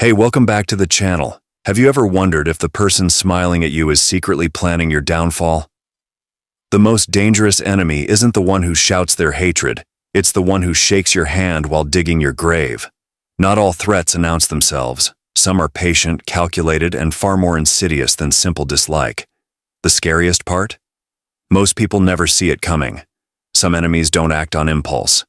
Hey, welcome back to the channel. Have you ever wondered if the person smiling at you is secretly planning your downfall? The most dangerous enemy isn't the one who shouts their hatred, it's the one who shakes your hand while digging your grave. Not all threats announce themselves. Some are patient, calculated, and far more insidious than simple dislike. The scariest part? Most people never see it coming. Some enemies don't act on impulse.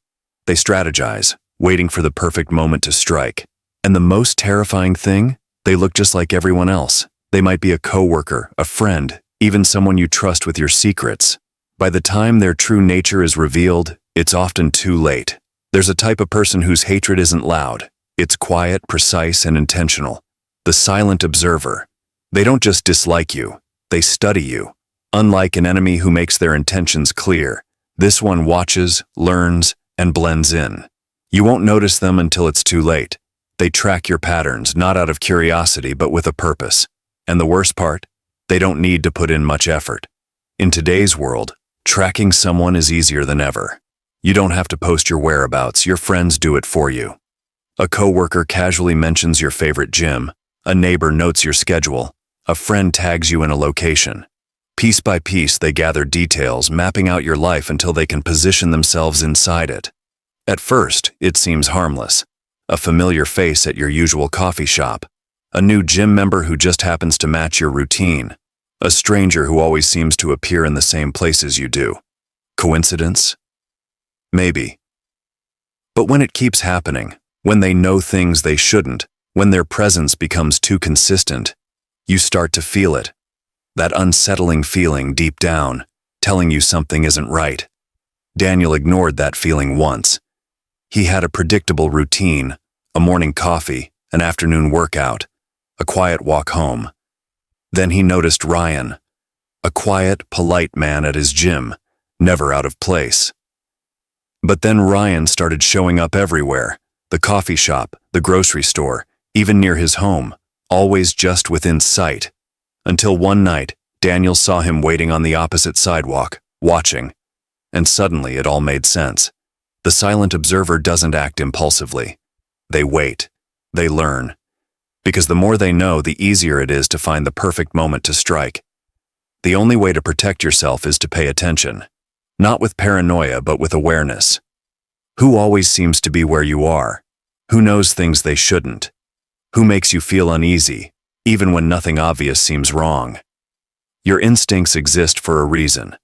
They strategize, waiting for the perfect moment to strike. And the most terrifying thing? They look just like everyone else. They might be a coworker, a friend, even someone you trust with your secrets. By the time their true nature is revealed, it's often too late. There's a type of person whose hatred isn't loud. It's quiet, precise, and intentional. The silent observer. They don't just dislike you, they study you. Unlike an enemy who makes their intentions clear, this one watches, learns, and blends in. You won't notice them until it's too late. They track your patterns, not out of curiosity, but with a purpose. And the worst part? They don't need to put in much effort. In today's world, tracking someone is easier than ever. You don't have to post your whereabouts, your friends do it for you. A coworker casually mentions your favorite gym, a neighbor notes your schedule, a friend tags you in a location. Piece by piece, they gather details, mapping out your life until they can position themselves inside it. At first, it seems harmless. A familiar face at your usual coffee shop, a new gym member who just happens to match your routine, a stranger who always seems to appear in the same places you do. Coincidence? Maybe. But when it keeps happening, when they know things they shouldn't, when their presence becomes too consistent, you start to feel it. That unsettling feeling deep down, telling you something isn't right. Daniel ignored that feeling once. He had a predictable routine, a morning coffee, an afternoon workout, a quiet walk home. Then he noticed Ryan, a quiet, polite man at his gym, never out of place. But then Ryan started showing up everywhere, the coffee shop, the grocery store, even near his home, always just within sight. Until one night, Daniel saw him waiting on the opposite sidewalk, watching, and suddenly it all made sense. The silent observer doesn't act impulsively. They wait. They learn. Because the more they know, the easier it is to find the perfect moment to strike. The only way to protect yourself is to pay attention. Not with paranoia, but with awareness. Who always seems to be where you are? Who knows things they shouldn't? Who makes you feel uneasy, even when nothing obvious seems wrong? Your instincts exist for a reason.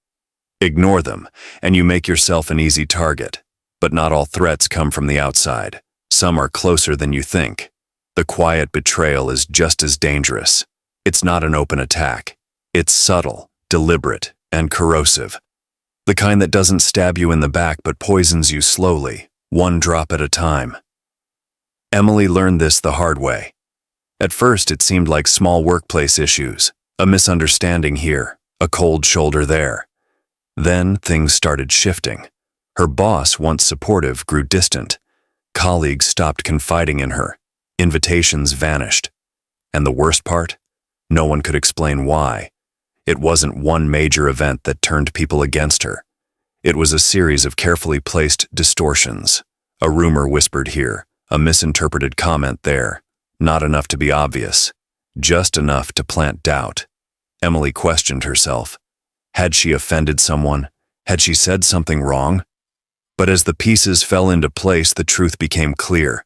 Ignore them, and you make yourself an easy target. But not all threats come from the outside. Some are closer than you think. The quiet betrayal is just as dangerous. It's not an open attack. It's subtle, deliberate, and corrosive. The kind that doesn't stab you in the back but poisons you slowly, one drop at a time. Emily learned this the hard way. At first, it seemed like small workplace issues, a misunderstanding here, a cold shoulder there. Then things started shifting. Her boss, once supportive, grew distant. Colleagues stopped confiding in her. Invitations vanished. And the worst part? No one could explain why. It wasn't one major event that turned people against her. It was a series of carefully placed distortions. A rumor whispered here, a misinterpreted comment there. Not enough to be obvious, just enough to plant doubt. Emily questioned herself. Had she offended someone? Had she said something wrong? But as the pieces fell into place, the truth became clear.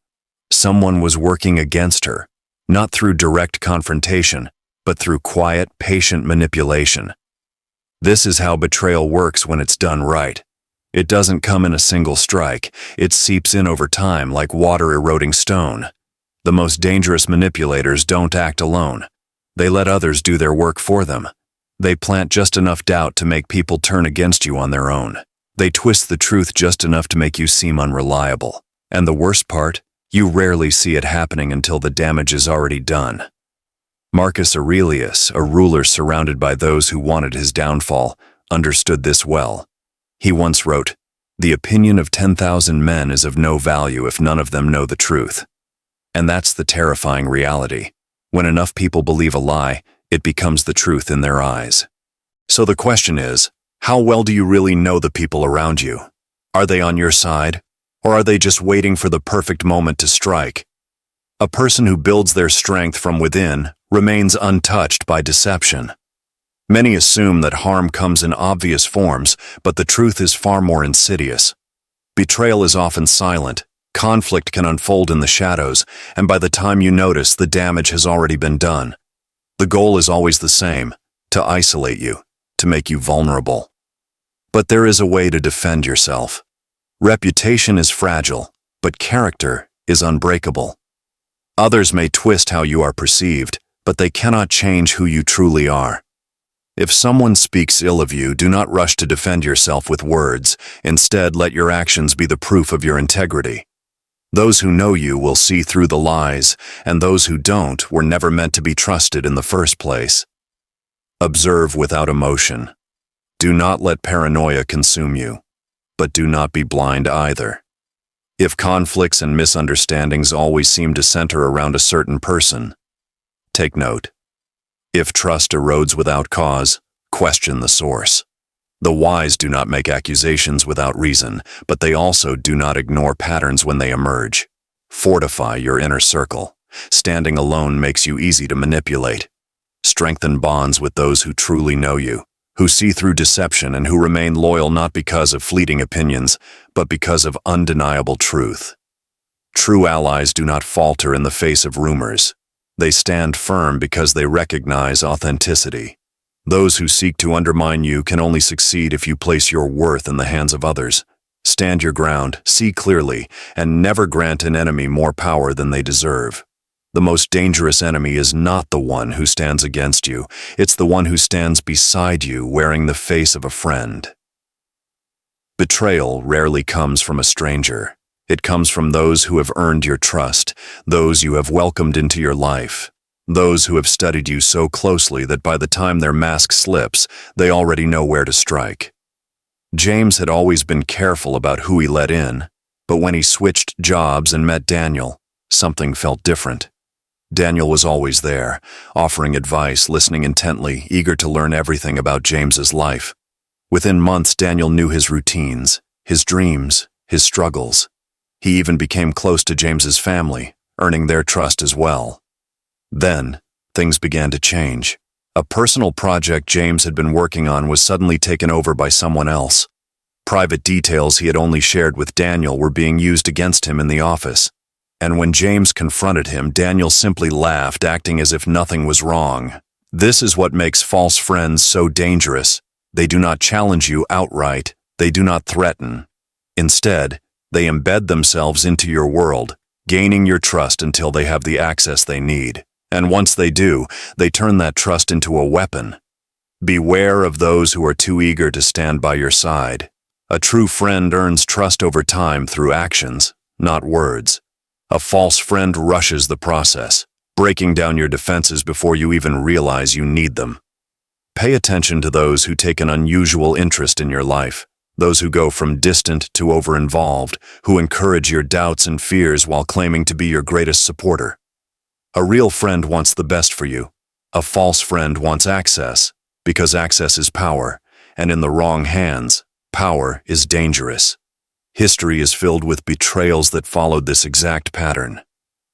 Someone was working against her, not through direct confrontation, but through quiet, patient manipulation. This is how betrayal works when it's done right. It doesn't come in a single strike. It seeps in over time like water eroding stone. The most dangerous manipulators don't act alone. They let others do their work for them. They plant just enough doubt to make people turn against you on their own. They twist the truth just enough to make you seem unreliable. And the worst part? You rarely see it happening until the damage is already done. Marcus Aurelius, a ruler surrounded by those who wanted his downfall, understood this well. He once wrote, "The opinion of 10,000 men is of no value if none of them know the truth." And that's the terrifying reality. When enough people believe a lie, it becomes the truth in their eyes. So the question is, how well do you really know the people around you? Are they on your side? Or are they just waiting for the perfect moment to strike? A person who builds their strength from within remains untouched by deception. Many assume that harm comes in obvious forms, but the truth is far more insidious. Betrayal is often silent, conflict can unfold in the shadows, and by the time you notice, the damage has already been done. The goal is always the same: to isolate you, to make you vulnerable. But there is a way to defend yourself. Reputation is fragile, but character is unbreakable. Others may twist how you are perceived, but they cannot change who you truly are. If someone speaks ill of you, do not rush to defend yourself with words. Instead, let your actions be the proof of your integrity. Those who know you will see through the lies, and those who don't were never meant to be trusted in the first place. Observe without emotion. Do not let paranoia consume you, but do not be blind either. If conflicts and misunderstandings always seem to center around a certain person, take note. If trust erodes without cause, question the source. The wise do not make accusations without reason, but they also do not ignore patterns when they emerge. Fortify your inner circle. Standing alone makes you easy to manipulate. Strengthen bonds with those who truly know you, who see through deception and who remain loyal not because of fleeting opinions, but because of undeniable truth. True allies do not falter in the face of rumors. They stand firm because they recognize authenticity. Those who seek to undermine you can only succeed if you place your worth in the hands of others. Stand your ground, see clearly, and never grant an enemy more power than they deserve. The most dangerous enemy is not the one who stands against you. It's the one who stands beside you wearing the face of a friend. Betrayal rarely comes from a stranger. It comes from those who have earned your trust, those you have welcomed into your life, those who have studied you so closely that by the time their mask slips, they already know where to strike. James had always been careful about who he let in, but when he switched jobs and met Daniel, something felt different. Daniel was always there, offering advice, listening intently, eager to learn everything about James's life. Within months, Daniel knew his routines, his dreams, his struggles. He even became close to James's family, earning their trust as well. Then, things began to change. A personal project James had been working on was suddenly taken over by someone else. Private details he had only shared with Daniel were being used against him in the office. And when James confronted him, Daniel simply laughed, acting as if nothing was wrong. This is what makes false friends so dangerous. They do not challenge you outright. They do not threaten. Instead, they embed themselves into your world, gaining your trust until they have the access they need. And once they do, they turn that trust into a weapon. Beware of those who are too eager to stand by your side. A true friend earns trust over time through actions, not words. A false friend rushes the process, breaking down your defenses before you even realize you need them. Pay attention to those who take an unusual interest in your life. Those who go from distant to over-involved, who encourage your doubts and fears while claiming to be your greatest supporter. A real friend wants the best for you. A false friend wants access, because access is power, and in the wrong hands, power is dangerous. History is filled with betrayals that followed this exact pattern.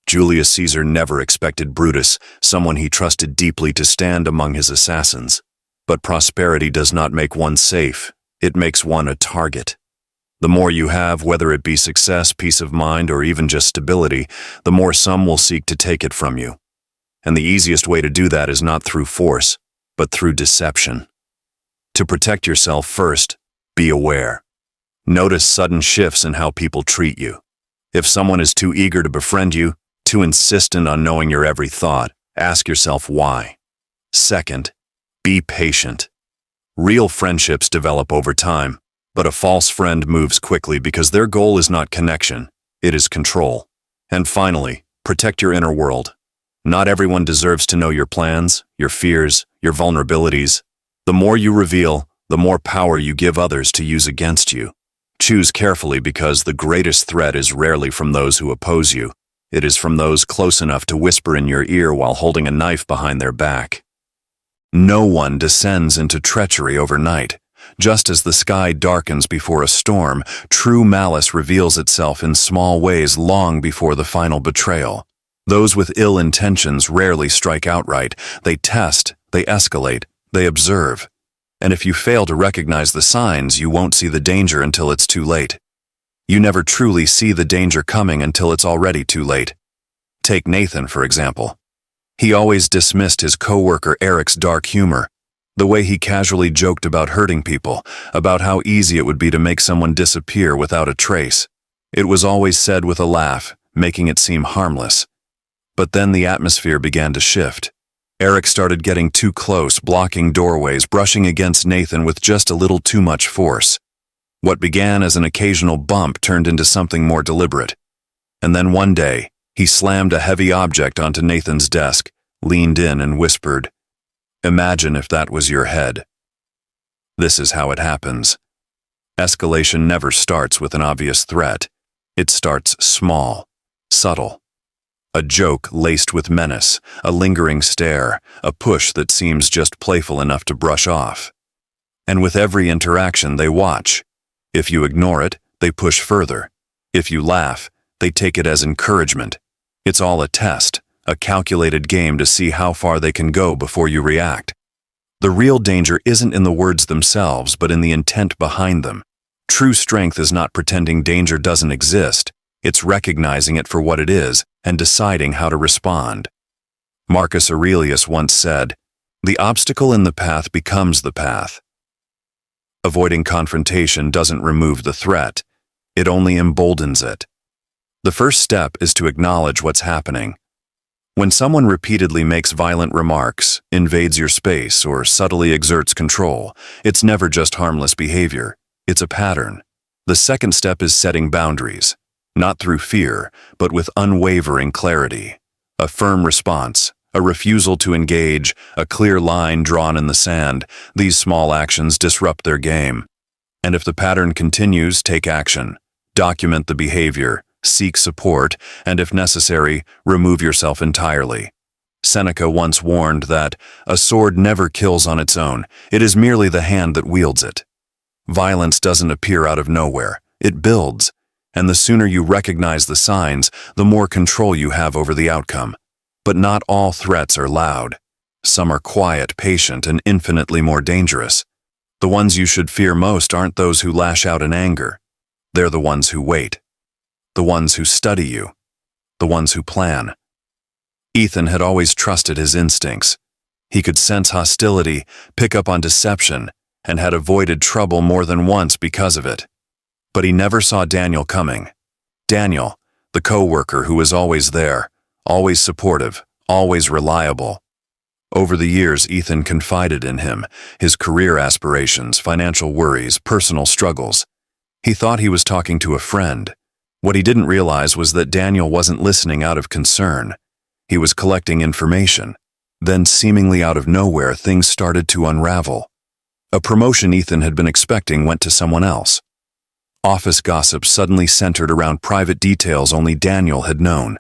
Julius Caesar never expected Brutus, someone he trusted deeply, to stand among his assassins. But prosperity does not make one safe. It makes one a target. The more you have, whether it be success, peace of mind, or even just stability, the more some will seek to take it from you. And the easiest way to do that is not through force, but through deception. To protect yourself first, be aware. Notice sudden shifts in how people treat you. If someone is too eager to befriend you, too insistent on knowing your every thought, ask yourself why. Second, be patient. Real friendships develop over time, but a false friend moves quickly because their goal is not connection, it is control. And finally, protect your inner world. Not everyone deserves to know your plans, your fears, your vulnerabilities. The more you reveal, the more power you give others to use against you. Choose carefully, because the greatest threat is rarely from those who oppose you. It is from those close enough to whisper in your ear while holding a knife behind their back. No one descends into treachery overnight. Just as the sky darkens before a storm, true malice reveals itself in small ways long before the final betrayal. Those with ill intentions rarely strike outright. They test, they escalate, they observe. And if you fail to recognize the signs, you won't see the danger until it's too late. You never truly see the danger coming until it's already too late. Take Nathan, for example. He always dismissed his coworker Eric's dark humor, the way he casually joked about hurting people, about how easy it would be to make someone disappear without a trace. It was always said with a laugh, making it seem harmless. But then the atmosphere began to shift. Eric started getting too close, blocking doorways, brushing against Nathan with just a little too much force. What began as an occasional bump turned into something more deliberate. And then one day, he slammed a heavy object onto Nathan's desk, leaned in and whispered, "Imagine if that was your head." This is how it happens. Escalation never starts with an obvious threat. It starts small, subtle. A joke laced with menace, a lingering stare, a push that seems just playful enough to brush off. And with every interaction, they watch. If you ignore it, they push further. If you laugh, they take it as encouragement. It's all a test, a calculated game to see how far they can go before you react. The real danger isn't in the words themselves, but in the intent behind them. True strength is not pretending danger doesn't exist. It's recognizing it for what it is and deciding how to respond. Marcus Aurelius once said, "The obstacle in the path becomes the path." Avoiding confrontation doesn't remove the threat. It only emboldens it. The first step is to acknowledge what's happening. When someone repeatedly makes violent remarks, invades your space, or subtly exerts control, it's never just harmless behavior. It's a pattern. The second step is setting boundaries. Not through fear, but with unwavering clarity. A firm response, a refusal to engage, a clear line drawn in the sand. These small actions disrupt their game. And if the pattern continues, take action. Document the behavior, seek support, and if necessary, remove yourself entirely. Seneca once warned that a sword never kills on its own. It is merely the hand that wields it. Violence doesn't appear out of nowhere. It builds. And the sooner you recognize the signs, the more control you have over the outcome. But not all threats are loud. Some are quiet, patient, and infinitely more dangerous. The ones you should fear most aren't those who lash out in anger. They're the ones who wait. The ones who study you. The ones who plan. Ethan had always trusted his instincts. He could sense hostility, pick up on deception, and had avoided trouble more than once because of it. But he never saw Daniel coming. Daniel, the coworker who was always there, always supportive, always reliable. Over the years, Ethan confided in him, his career aspirations, financial worries, personal struggles. He thought he was talking to a friend. What he didn't realize was that Daniel wasn't listening out of concern. He was collecting information. Then, seemingly out of nowhere, things started to unravel. A promotion Ethan had been expecting went to someone else. Office gossip suddenly centered around private details only Daniel had known.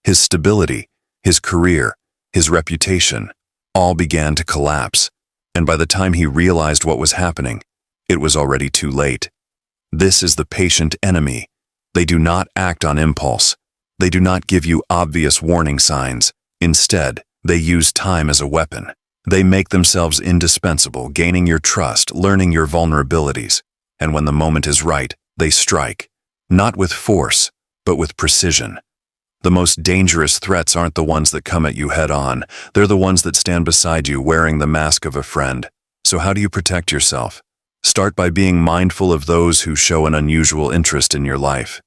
His stability, his career, his reputation, all began to collapse. And by the time he realized what was happening, it was already too late. This is the patient enemy. They do not act on impulse. They do not give you obvious warning signs. Instead, they use time as a weapon. They make themselves indispensable, gaining your trust, learning your vulnerabilities. And when the moment is right, they strike. Not with force, but with precision. The most dangerous threats aren't the ones that come at you head on. They're the ones that stand beside you wearing the mask of a friend. So how do you protect yourself? Start by being mindful of those who show an unusual interest in your life.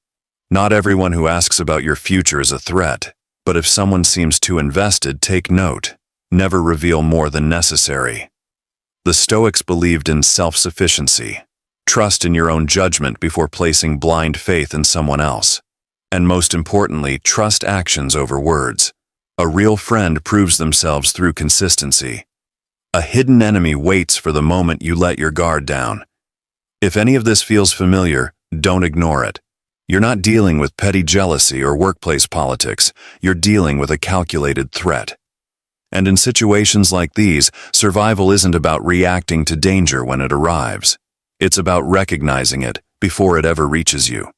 Not everyone who asks about your future is a threat, but if someone seems too invested, take note. Never reveal more than necessary. The Stoics believed in self-sufficiency. Trust in your own judgment before placing blind faith in someone else. And most importantly, trust actions over words. A real friend proves themselves through consistency. A hidden enemy waits for the moment you let your guard down. If any of this feels familiar, don't ignore it. You're not dealing with petty jealousy or workplace politics. You're dealing with a calculated threat. And in situations like these, survival isn't about reacting to danger when it arrives. It's about recognizing it before it ever reaches you.